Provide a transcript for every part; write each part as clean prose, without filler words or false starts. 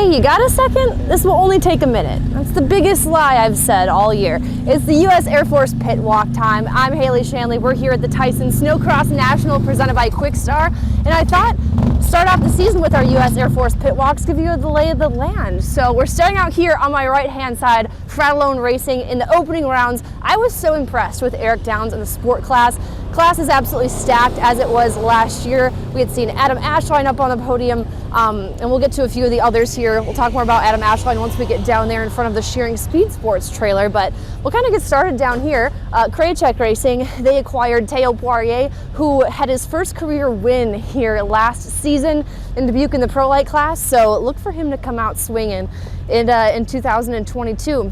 Hey, you got a second? This will only take a minute. That's the biggest lie I've said all year. It's the U.S. Air Force pit walk time. I'm Haley Shanley. We're here at the Theisen Snocross National presented by Kwik, and I thought start off the season with our U.S. Air Force pit walks, give you the lay of the land. So we're starting out here on my right-hand side, Fratalone Racing in the opening rounds. I was so impressed with Eric Downs in the sport class. Class is absolutely stacked as it was last year. We had seen Adam Ashline up on the podium, and we'll get to a few of the others here. We'll talk more about Adam Ashline once we get down there in front of the Shearing Speed Sports trailer, but we'll kind of get started down here. Kwik Racing, they acquired Theo Poirier, who had his first career win here last season in Dubuque in the Pro Light class, so look for him to come out swinging in 2022.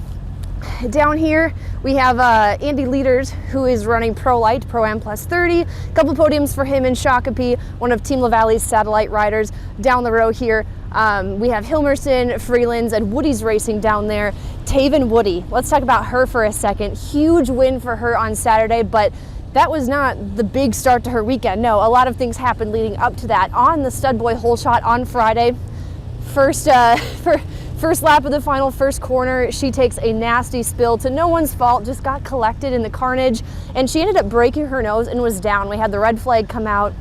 Down here we have Andy Leaders, who is running Pro Light, Pro-Am Plus 30. A couple podiums for him in Shakopee, one of Team LaValle's satellite riders. Down the row here we have Hilmerson, Freelands, and Woody's racing down there. Taven Woody, let's talk about her for a second. Huge win for her on Saturday, but that was not the big start to her weekend. No, a lot of things happened leading up to that. On the Stud Boy hole shot on Friday, first lap of the final first corner, she takes a nasty spill to no one's fault, just got collected in the carnage, and she ended up breaking her nose and was down. We had the red flag come out.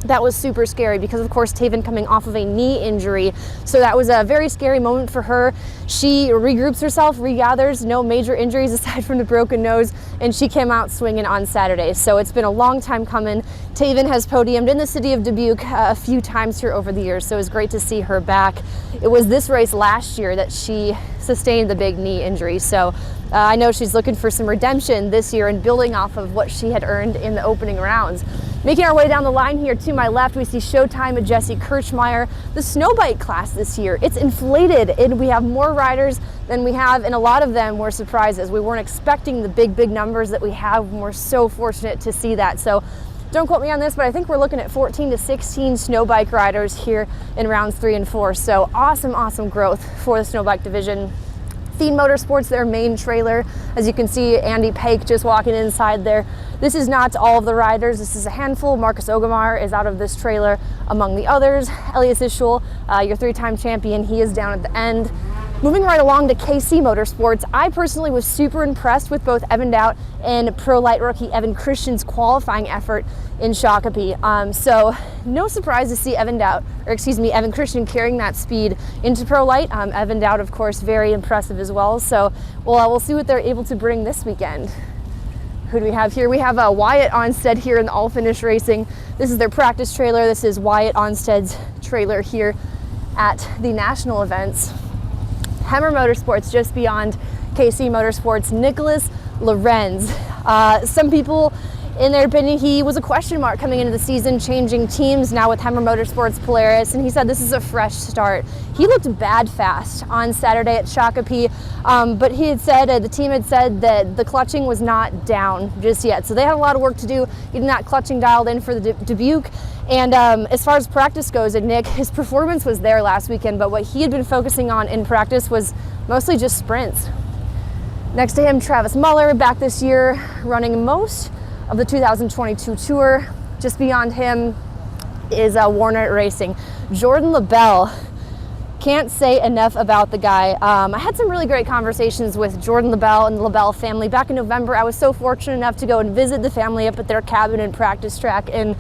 That was super scary because, of course, Taven coming off of a knee injury. So that was a very scary moment for her. She regroups herself, regathers, no major injuries aside from the broken nose, and she came out swinging on Saturday. So it's been a long time coming. Taven has podiumed in the city of Dubuque a few times here over the years, so it was great to see her back. It was this race last year that she sustained the big knee injury. So I know she's looking for some redemption this year and building off of what she had earned in the opening rounds. Making our way down the line here to my left, we see Showtime and Jesse Kirchmeyer. The snowbike class this year, it's inflated, and we have more riders than we have, and a lot of them were surprises. We weren't expecting the big numbers that we have, and we're so fortunate to see that. So don't quote me on this, but I think we're looking at 14 to 16 snowbike riders here in rounds 3 and 4. So awesome growth for the snowbike division. Thien Motorsports, their main trailer. As you can see, Andy Pake just walking inside there. This is not all of the riders. This is a handful. Marcus Ogamar is out of this trailer among the others. Elias Ischael, your 3-time champion, he is down at the end. Moving right along to KC Motorsports, I personally was super impressed with both Evan Dowd and Pro Light rookie Evan Christian's qualifying effort in Shakopee. So no surprise to see Evan Christian carrying that speed into Pro Light. Evan Dowd, of course, very impressive as well. So we'll see what they're able to bring this weekend. Who do we have here? We have Wyatt Onstead here in the All Finish Racing. This is their practice trailer. This is Wyatt Onstead's trailer here at the national events. Hemmer Motorsports, just beyond KC Motorsports, Nicholas Lorenz. Some people, in their opinion, he was a question mark coming into the season, changing teams now with Hemmer Motorsports Polaris, and he said this is a fresh start. He looked bad fast on Saturday at Shakopee, but he had said, the team had said that the clutching was not down just yet. So they had a lot of work to do getting that clutching dialed in for the Dubuque. And as far as practice goes, Nick, his performance was there last weekend, but what he had been focusing on in practice was mostly just sprints. Next to him, Travis Muller, back this year, running most of the 2022 tour. Just beyond him is Warner Racing. Jordan Lebel, can't say enough about the guy. I had some really great conversations with Jordan Lebel and the Lebel family. Back in November, I was so fortunate enough to go and visit the family up at their cabin and practice track, and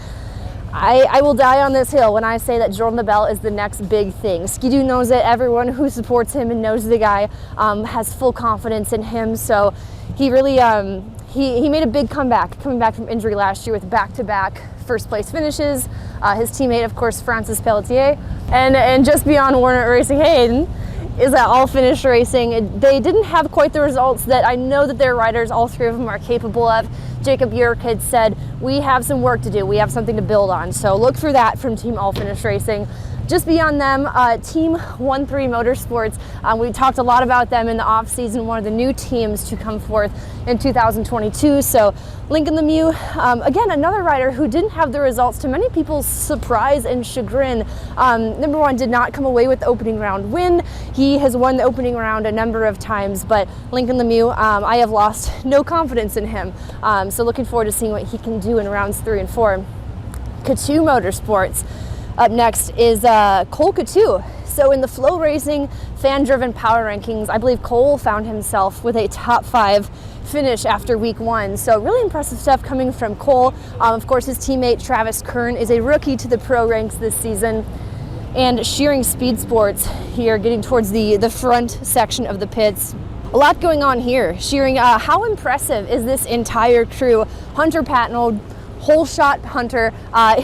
I will die on this hill when I say that Jordan Lebel is the next big thing. Ski-Doo knows it. Everyone who supports him and knows the guy has full confidence in him. So he really he made a big comeback, coming back from injury last year with back-to-back first place finishes. His teammate, of course, Francis Pelletier, and just beyond Warner Racing, Hayden is at All Finish Racing. They didn't have quite the results that I know that their riders, all 3 of them, are capable of. Jacob Yerk had said, we have some work to do. We have something to build on. So look for that from Team All Finish Racing. Just beyond them, Team 1-3 Motorsports. We talked a lot about them in the off season, one of the new teams to come forth in 2022. So Lincoln Lemieux, again, another rider who didn't have the results to many people's surprise and chagrin. Number one, did not come away with the opening round win. He has won the opening round a number of times, but Lincoln Lemieux, I have lost no confidence in him. So looking forward to seeing what he can do in rounds 3 and 4. Coutu Motorsports. Up next is Cole Coutu, So in the FloRacing fan-driven power rankings, I believe Cole found himself with a top 5 finish after week 1. So really impressive stuff coming from Cole. Of course, his teammate Travis Kern is a rookie to the pro ranks this season. And Shearing Speed Sports here, getting towards the front section of the pits. A lot going on here. Shearing, how impressive is this entire crew? Hunter Patnold, hole shot Hunter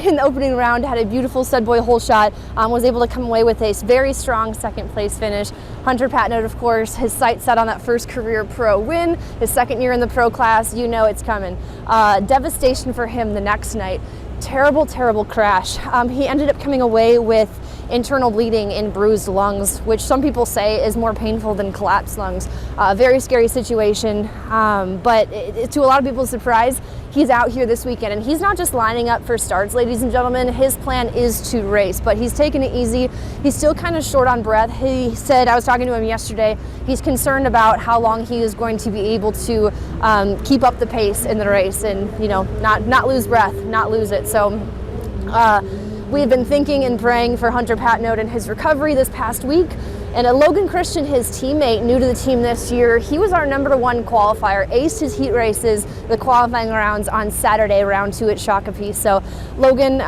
in the opening round, had a beautiful stud boy hole shot, was able to come away with a very strong second place finish. Hunter Patnold, of course, his sights set on that first career pro win, his second year in the pro class, you know it's coming. Devastation for him the next night. Terrible, terrible crash. He ended up coming away with internal bleeding in bruised lungs, which some people say is more painful than collapsed lungs. Very scary situation, but to a lot of people's surprise, he's out here this weekend, and he's not just lining up for starts, ladies and gentlemen. His plan is to race, but he's taking it easy. He's still kind of short on breath. He said, I was talking to him yesterday, he's concerned about how long he is going to be able to keep up the pace in the race and, you know, not lose breath, not lose it. So we've been thinking and praying for Hunter Patnold and his recovery this past week. And Logan Christian, his teammate, new to the team this year, he was our #1 qualifier, aced his heat races, the qualifying rounds on Saturday, round 2 at Shakopee. So Logan,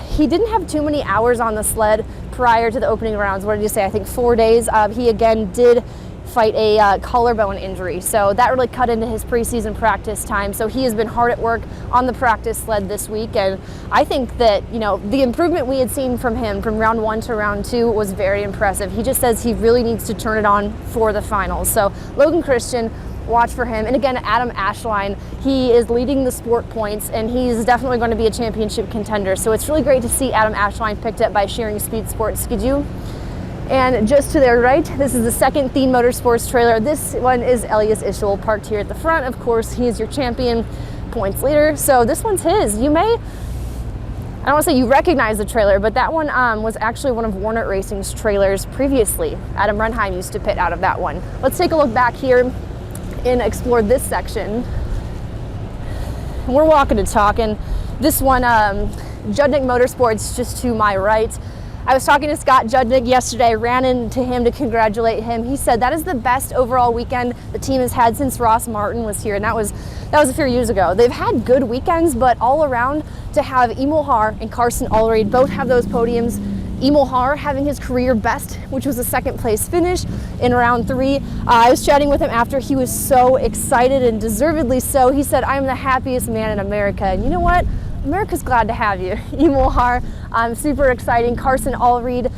he didn't have too many hours on the sled prior to the opening rounds. What did you say? I think 4 days. He again did fight a collarbone injury, so that really cut into his preseason practice time. So he has been hard at work on the practice sled this week, and I think that, you know, the improvement we had seen from him from round 1 to round 2 was very impressive. He just says he really needs to turn it on for the finals. So Logan Christian, watch for him. And again, Adam Ashline, he is leading the sport points, and he's definitely going to be a championship contender. So it's really great to see Adam Ashline picked up by Shearing Speed Sports Skidoo. And just to their right, this is the second Theme Motorsports trailer. This one is Elias Ischael, parked here at the front. Of course, he is your champion points leader. So this one's his. You may, I don't want to say you recognize the trailer, but that one was actually one of Warner Racing's trailers previously. Adam Runheim used to pit out of that one. Let's take a look back here and explore this section. We're walking and talking. This one, Judnick Motorsports, just to my right. I was talking to Scott Judnick yesterday, ran into him to congratulate him. He said that is the best overall weekend the team has had since Ross Martin was here, and that was a few years ago. They've had good weekends, but all around, to have Emil Haar and Carson Allred both have those podiums. Emil Haar having his career best, which was a second place finish in round 3. I was chatting with him after. He was so excited, and deservedly so. He said, "I'm the happiest man in America." And you know what? America's glad to have you, Emil Haar. Super exciting. Carson Allred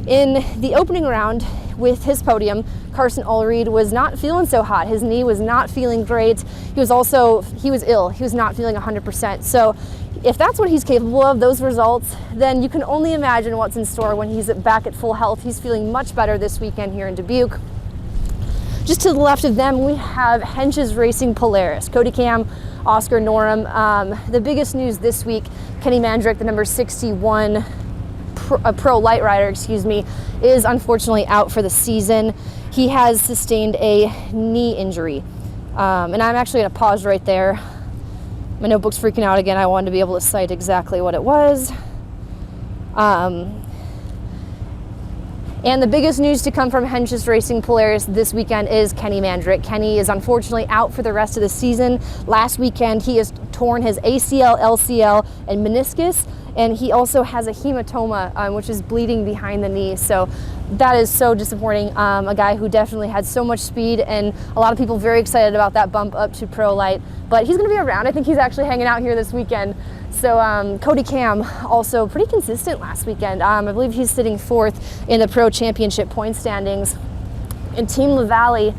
in the opening round with his podium. Carson Allred was not feeling so hot. His knee was not feeling great. He was ill. He was not feeling 100%. So if that's what he's capable of, those results, then you can only imagine what's in store when he's back at full health. He's feeling much better this weekend here in Dubuque. Just to the left of them, we have Hensch's Racing Polaris, Cody Cam, Oscar Norum. The biggest news this week, Kenny Mandrake, the number 61 pro light rider, is unfortunately out for the season. He has sustained a knee injury. And I'm actually going to pause right there. My notebook's freaking out again. I wanted to be able to cite exactly what it was. And the biggest news to come from Hensch's Racing Polaris this weekend is Kenny Mandrake. Kenny is unfortunately out for the rest of the season. Last weekend, he has torn his ACL, LCL, and meniscus, and he also has a hematoma, which is bleeding behind the knee. So that is so disappointing. A guy who definitely had so much speed, and a lot of people very excited about that bump up to pro light. But he's going to be around. I think he's actually hanging out here this weekend. So Cody Cam, also pretty consistent last weekend. I believe he's sitting 4th in the Pro Championship point standings. And Team LaValle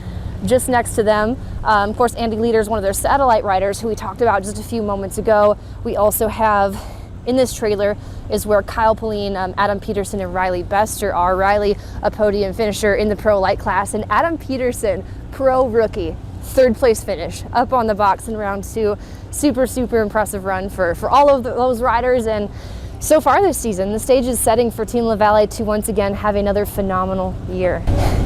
just next to them. Of course, Andy Leader is one of their satellite riders who we talked about just a few moments ago. We also have, in this trailer, is where Kyle Pauline, Adam Peterson, and Riley Bester are. Riley, a podium finisher in the Pro Light class, and Adam Peterson, Pro Rookie. 3rd place finish up on the box in round 2. Super impressive run for all of those riders, and so far this season the stage is setting for Team LaValle to once again have another phenomenal year.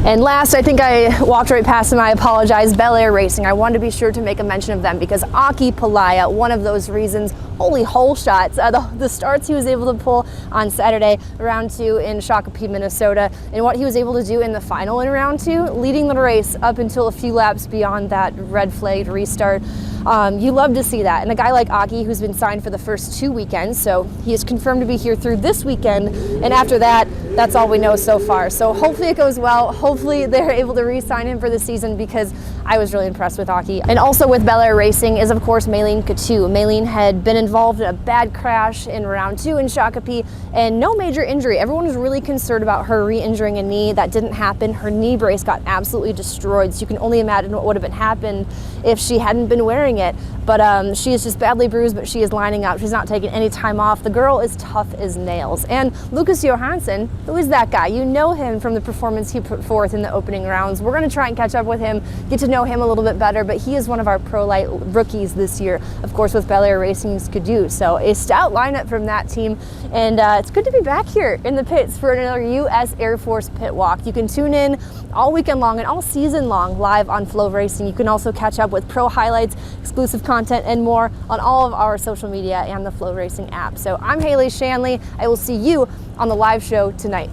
And last, I think I walked right past them, I apologize, Bel Air Racing. I wanted to be sure to make a mention of them because Aki Palaya, one of those reasons holy hole shots. The starts he was able to pull on Saturday, round 2 in Shakopee, Minnesota, and what he was able to do in the final in round 2, leading the race up until a few laps beyond that red flagged restart. You love to see that. And a guy like Aki, who's been signed for the first 2 weekends, so he is confirmed to be here through this weekend, and after that, that's all we know so far. So hopefully it goes well. Hopefully they're able to re-sign him for the season, because I was really impressed with Aki. And also with Bel Air Racing is, of course, Maylene Coutu. Maylene had been involved in a bad crash in round 2 in Shakopee, and no major injury. Everyone was really concerned about her re-injuring a knee. That didn't happen. Her knee brace got absolutely destroyed, so you can only imagine what would have been happened if she hadn't been wearing it. But she is just badly bruised, but she is lining up. She's not taking any time off. The girl is tough as nails. And Lucas Johansson, who is that guy? You know him from the performance he put forth in the opening rounds. We're going to try and catch up with him, get to know him a little bit better, but he is one of our Pro Light rookies this year, of course, with Bel Air Racing's Kadoo. So a stout lineup from that team, and it's good to be back here in the pits for another U.S. Air Force pit walk. You can tune in all weekend long and all season long live on FloRacing. You can also catch up with pro highlights, exclusive content, and more on all of our social media and the FloRacing app. So I'm Haley Shanley. I will see you on the live show tonight.